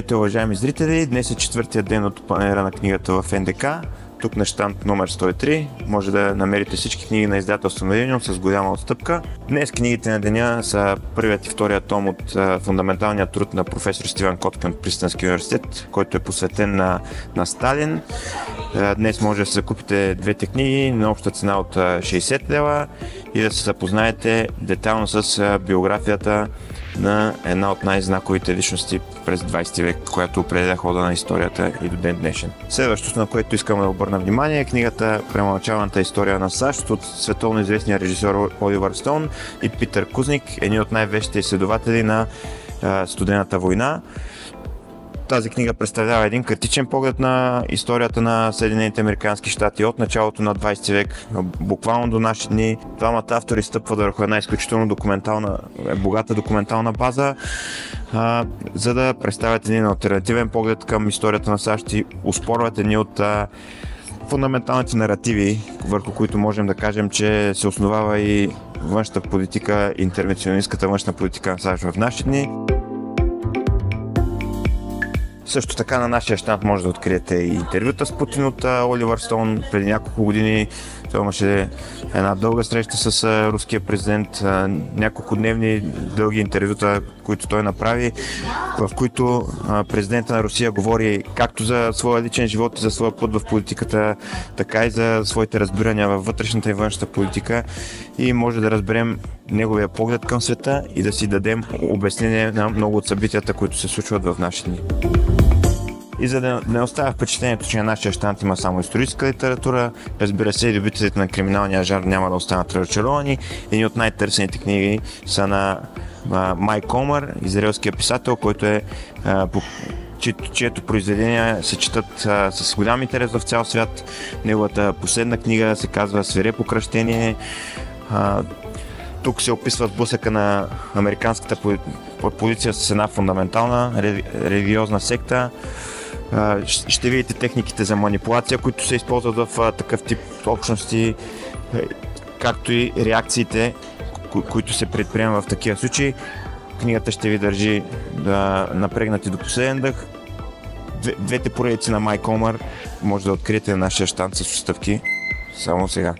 Здравейте, уважаеми зрители! Днес е четвъртия ден от панаира на книгата в НДК. Тук на щанд номер 103 може да намерите всички книги на издателство Millennium с голяма отстъпка. Днес книгите на деня са първият и вторият том от фундаменталния труд на професор Стивън Коткън от Принстънския университет, който е посветен на Сталин. Днес може да се закупите двете книги на обща цена от 60 лева и да се запознаете детайлно с биографията на една от най-знаковите личности през 20 век, която определя хода на историята и до ден днешен. Следващото, на което искам да обърна внимание, е книгата "Премълчаваната история на САЩ" от световно известния режисьор Оливър Стоун и Питър Кузник, едни от най-вещите изследователи на Студената война. Тази книга представлява един критичен поглед на историята на Съединените американски щати от началото на 20 век, буквално до наши дни. Двамата автори стъпват върху една изключително богата документална база, за да представят един алтернативен поглед към историята на САЩ и оспорват едни от фундаменталните наративи, върху които можем да кажем, че се основава и външната политика, интервенционистката външна политика на САЩ в наши дни. Също така на нашия щанд може да откриете и интервюта с Путин от Оливър Стоун. Преди няколко години той имаше една дълга среща с руския президент, няколко дневни дълги интервюта, които той направи, в които президента на Русия говори както за своя личен живот и за своя път в политиката, така и за своите разбирания във вътрешната и външната политика, и може да разберем неговия поглед към света и да си дадем обяснение на много от събитията, които се случват в наши дни. И за да не оставя впечатлението, че на нашия щанд има само историческа литература, разбира се, и любителите на криминалния жанр няма да останат разочаровани. Едни от най-търсените книги са на Майк Омър, израелския писател, който чието произведения се четат с голям интерес в цял свят. Неговата последна книга се казва "Свирепо кръщение". Тук се описва сблъсъка на американската полиция с една фундаментална религиозна секта. Ще видите техниките за манипулация, които се използват в такъв тип общности, както и реакциите, които се предприемат в такива случаи. Книгата ще ви държи да напрегнати до последен дъх. Двете поредици на Майк Омър може да откриете на нашия щанд с отстъпки само сега.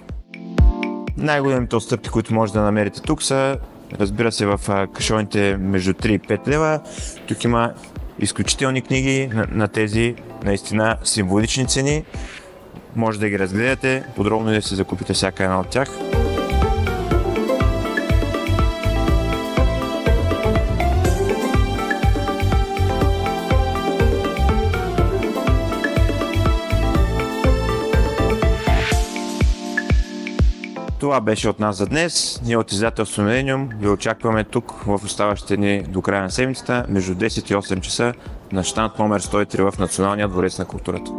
Най-големите отстъпки, които може да намерите тук, са, разбира се, в кашоните между 3 и 5 лева. Тук има изключителни книги на тези наистина символични цени. Може да ги разгледате подробно и да се закупите всяка една от тях. Това беше от нас за днес. Ние от издателство Millennium ви очакваме тук в оставащите дни до края на седмицата между 10 и 8 часа на щанд номер 103 в Националния дворец на културата.